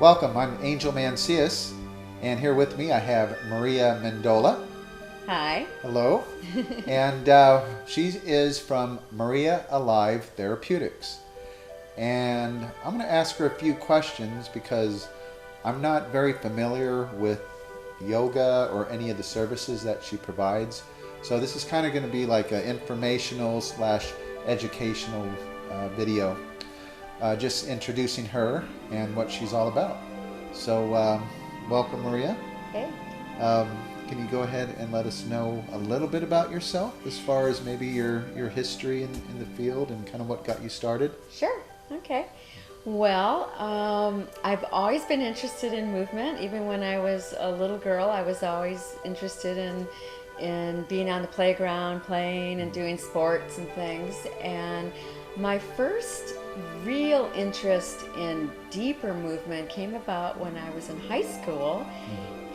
Welcome, I'm Angel Mancias, and here with me I have Maria Mendola. Hi. Hello. And she is from Maria Alive Therapeutics. And I'm going to ask her a few questions because I'm not very familiar with yoga or any of the services that she provides. So this is kind of going to be like an informational slash educational video, just introducing her and what she's all about. So welcome, Maria. Hey. Um, can you go ahead and let us know a little bit about yourself as far as maybe your history in the field and kind of what got you started? Sure. Okay. Well, I've always been interested in movement. Even when I was a little girl, I was always interested in being on the playground, playing and doing sports and things. And my first real interest in deeper movement came about when I was in high school.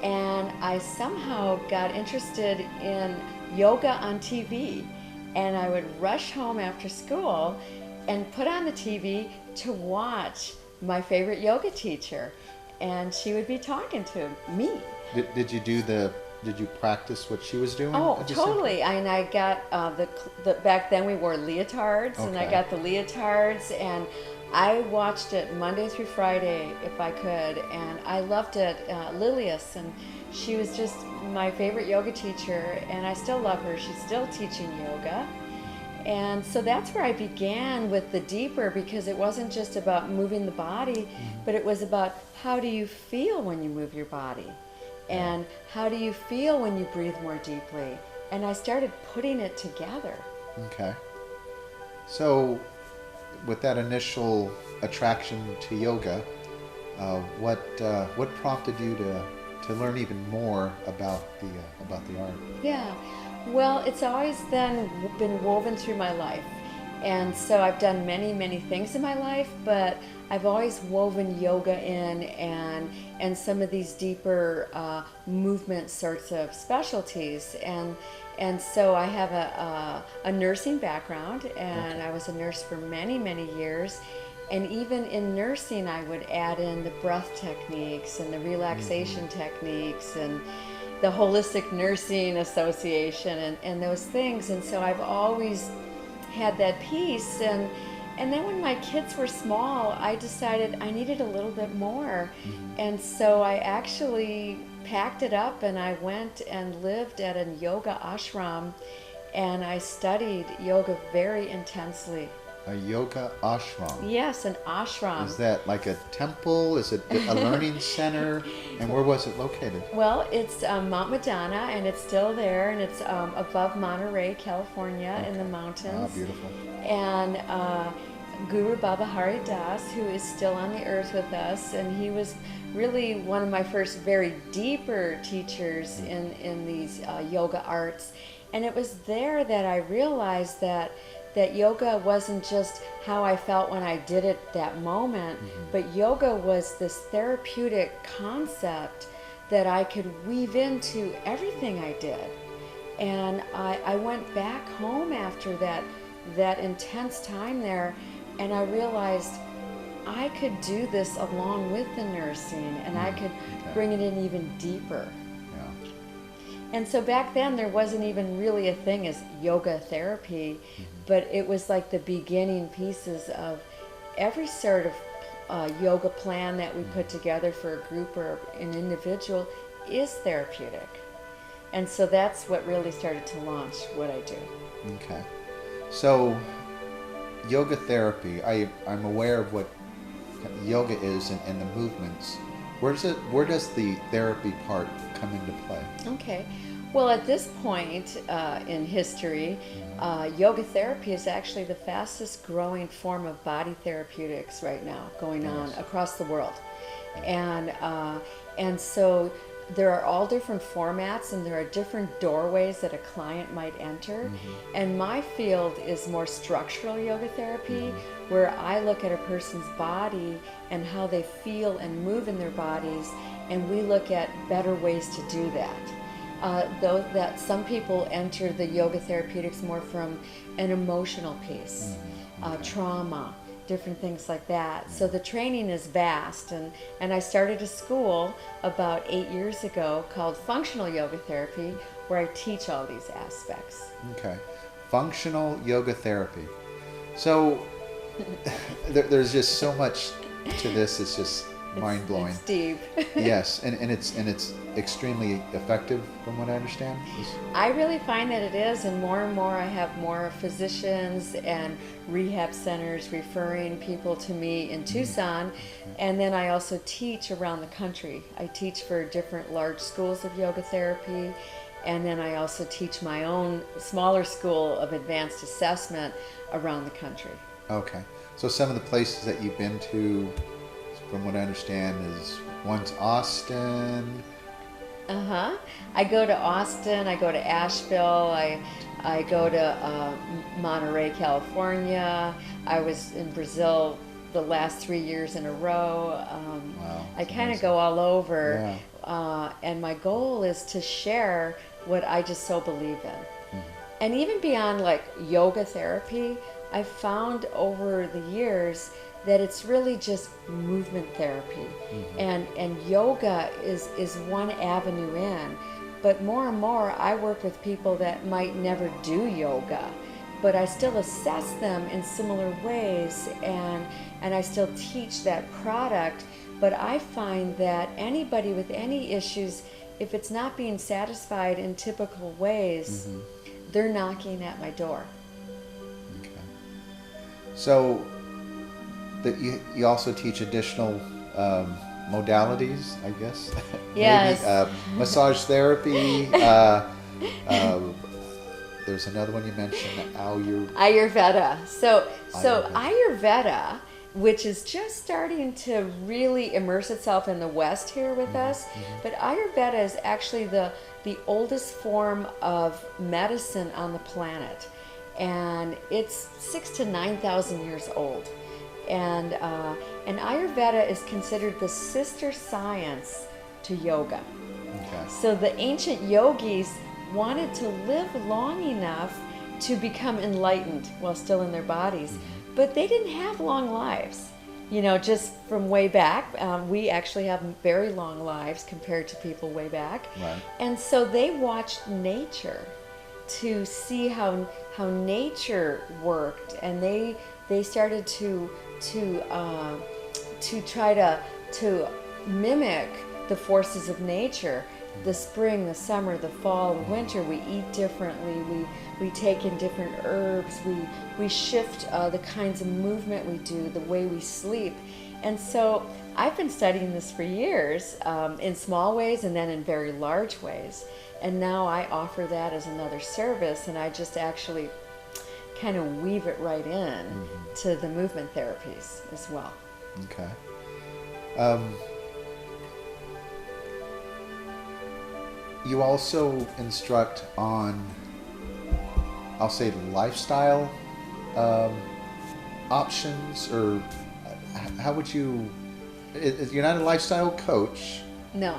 And I somehow got interested in yoga on TV. And I would rush home after school and put on the TV to watch my favorite yoga teacher. And she would be talking to me. Did you practice what she was doing? Oh, totally. And I got the back then we wore leotards, and I Okay. got the leotards, and I watched it Monday through Friday if I could, and I loved it. Lilius, and she was just my favorite yoga teacher, and I still love her. She's still teaching yoga. And so that's where I began with the deeper, because it wasn't just about moving the body, but it was about how do you feel when you move your body? And how do you feel when you breathe more deeply? And I started putting it together. Okay. So, with that initial attraction to yoga, what prompted you to learn even more about the art? Yeah. Well, it's always then been woven through my life. And so I've done many, many things in my life, but I've always woven yoga in and some of these deeper movement sorts of specialties. And so I have a nursing background, and Okay. I was a nurse for many, many years. And even in nursing, I would add in the breath techniques and the relaxation techniques and the Holistic Nursing Association and those things. And so I've always had that piece, and then when my kids were small, I decided I needed a little bit more. And so I actually packed it up and I went and lived at a yoga ashram, and I studied yoga very intensely. A yoga ashram. Yes, an ashram. Is that like a temple? Is it a learning center? And where was it located? Well, it's Mount Madonna, and it's still there, and it's above Monterey, California, in the mountains. Ah, beautiful. And Guru Baba Hari Das, who is still on the earth with us, and he was really one of my first very deeper teachers in these yoga arts. And it was there that I realized that yoga wasn't just how I felt when I did it that moment, but yoga was this therapeutic concept that I could weave into everything I did. And I went back home after that intense time there, and I realized I could do this along with the nursing, and I could bring it in even deeper. Yeah. And so back then there wasn't even really a thing as yoga therapy, but it was like the beginning pieces of every sort of yoga plan that we put together for a group or an individual is therapeutic. And so that's what really started to launch what I do. Okay. So, yoga therapy, I'm aware of what yoga is and the movements. Where does the therapy part come into play? Okay. Well, at this point in history, yoga therapy is actually the fastest growing form of body therapeutics right now going on across the world. And so there are all different formats, and there are different doorways that a client might enter. And my field is more structural yoga therapy, where I look at a person's body and how they feel and move in their bodies, and we look at better ways to do that. Though that some people enter the yoga therapeutics more from an emotional piece, trauma, different things like that. So the training is vast, and I started a school about 8 years ago called Functional Yoga Therapy, where I teach all these aspects. Okay. Functional yoga therapy. So there's just so much to this. It's just mind-blowing. It's deep. Yes, and it's extremely effective from what I understand. I really find that it is, and more I have more physicians and rehab centers referring people to me in Tucson, and then I also teach around the country. I teach for different large schools of yoga therapy, and then I also teach my own smaller school of advanced assessment around the country. Okay. So some of the places that you've been to, from what I understand, is one's Austin. I go to Austin, I go to Asheville, I go to Monterey, California. I was in Brazil the last 3 years in a row. Wow, I kind of go all over. Yeah. And my goal is to share what I just so believe in. And even beyond like yoga therapy, I've found over the years that it's really just movement therapy. And yoga is one avenue in. But more and more, I work with people that might never do yoga, but I still assess them in similar ways, and I still teach that product. But I find that anybody with any issues, if it's not being satisfied in typical ways, they're knocking at my door. Okay. So that you also teach additional modalities, I guess. Yes. Maybe massage therapy. There's another one you mentioned, Ayurveda. So Ayurveda, which is just starting to really immerse itself in the West here with us, but Ayurveda is actually the oldest form of medicine on the planet, and it's 6,000 to 9,000 years old. And Ayurveda is considered the sister science to yoga. Okay. So the ancient yogis wanted to live long enough to become enlightened while still in their bodies, but they didn't have long lives. You know, just from way back, we actually have very long lives compared to people way back. Right. And so they watched nature to see how nature worked, and they started to try to mimic the forces of nature. The spring, the summer, the fall, the winter, we eat differently. We take in different herbs. We shift the kinds of movement we do, the way we sleep. And so I've been studying this for years, in small ways and then in very large ways. And now I offer that as another service, and I just actually kind of weave it right in to the movement therapies as well. Okay. You also instruct on, I'll say, lifestyle options, or how would you? You're not a lifestyle coach. No,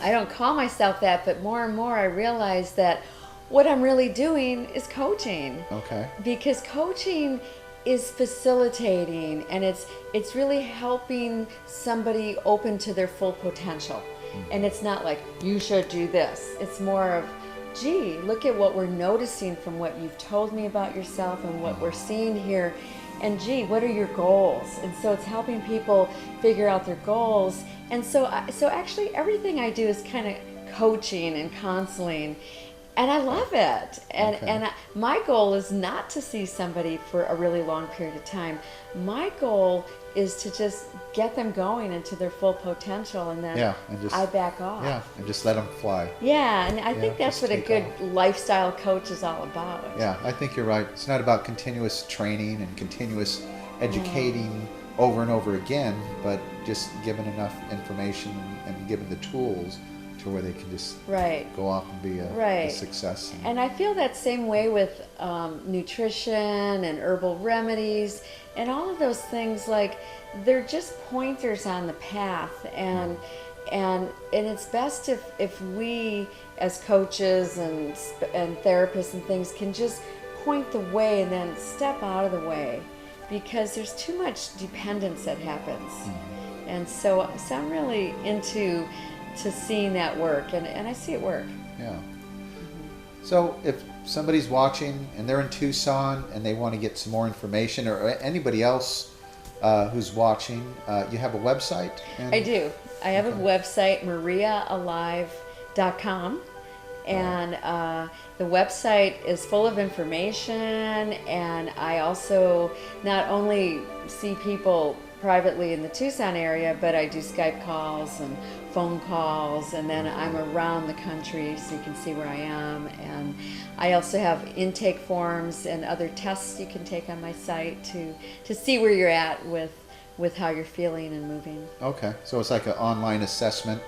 I don't call myself that, but more and more I realize that what I'm really doing is coaching. Okay. Because coaching is facilitating, and it's really helping somebody open to their full potential. And it's not like, you should do this. It's more of, gee, look at what we're noticing from what you've told me about yourself and what we're seeing here. And gee, what are your goals? And so it's helping people figure out their goals. And so actually everything I do is kind of coaching and counseling. And I love it. And my goal is not to see somebody for a really long period of time. My goal is to just get them going into their full potential, and then I back off. Yeah, and just let them fly. Yeah, and I think that's what a good lifestyle coach is all about. Yeah, I think you're right. It's not about continuous training and continuous educating over and over again, but just giving enough information and giving the tools to where they can just go off and be a success. And I feel that same way with nutrition and herbal remedies and all of those things. Like, they're just pointers on the path, and it's best if we as coaches and therapists and things can just point the way and then step out of the way because there's too much dependence that happens. And so I'm really into seeing that work, and I see it work. Yeah. So if somebody's watching and they're in Tucson and they want to get some more information, or anybody else who's watching, you have a website? I do. I have a website, mariaalive.com. And the website is full of information, and I also not only see people privately in the Tucson area, but I do Skype calls and phone calls, and then I'm around the country so you can see where I am. And I also have intake forms and other tests you can take on my site to see where you're at with how you're feeling and moving. Okay, so it's like an online assessment.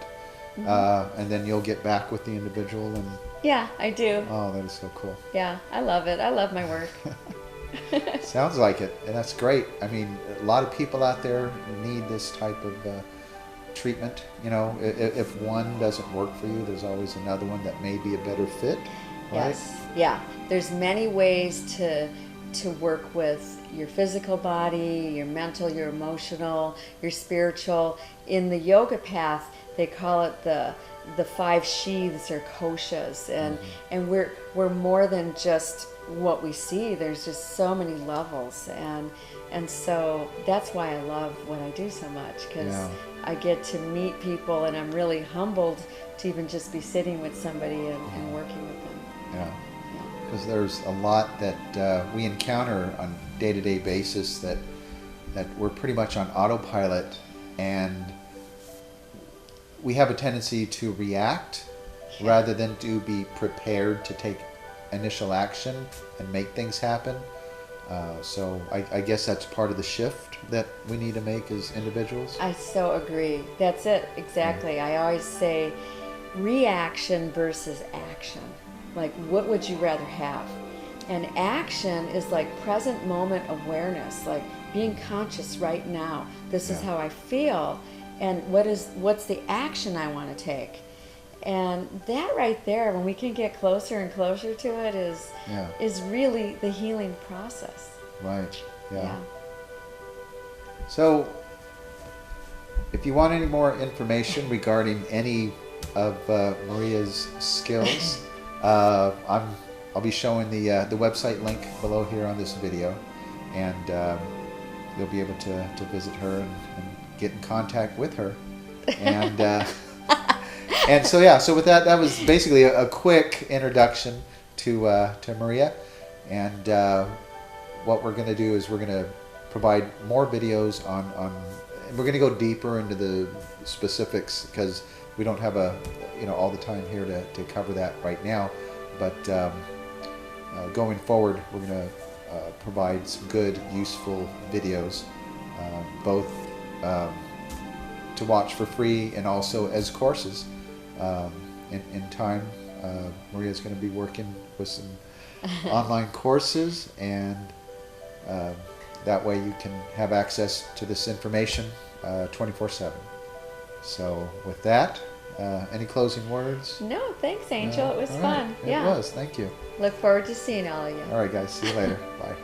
And then you'll get back with the individual and... Yeah, I do. Oh, that is so cool. Yeah, I love it. I love my work. Sounds like it, and that's great. I mean, a lot of people out there need this type of treatment. You know, if one doesn't work for you, there's always another one that may be a better fit, right? Yes, yeah. There's many ways to work with your physical body, your mental, your emotional, your spiritual. In the yoga path, they call it the 5 sheaths or koshas, and we're more than just what we see. There's just so many levels, and so that's why I love what I do so much, because I get to meet people, and I'm really humbled to even just be sitting with somebody and working with them. Yeah, because there's a lot that we encounter on a day-to-day basis that we're pretty much on autopilot, and we have a tendency to react rather than to be prepared to take initial action and make things happen. So I guess that's part of the shift that we need to make as individuals. I so agree. That's it, exactly. I always say reaction versus action. Like, what would you rather have? And action is like present moment awareness, like being conscious right now. This is how I feel. And what's the action I want to take? And that right there, when we can get closer and closer to it, is really the healing process. Right. Yeah. So, if you want any more information regarding any of Maria's skills, I'll be showing the website link below here on this video, and you'll be able to visit her and get in contact with her, and and so with that was basically a quick introduction to Maria, and what we're going to do is we're going to provide more videos on and we're going to go deeper into the specifics, because we don't have all the time here to cover that right now, but going forward we're going to provide some good, useful videos, both to watch for free and also as courses. In time, Maria's going to be working with some online courses, and that way you can have access to this information 24/7. So with that, any closing words? No, thanks, Angel. It was fun. It was. Thank you. Look forward to seeing all of you. All right, guys. See you later. Bye.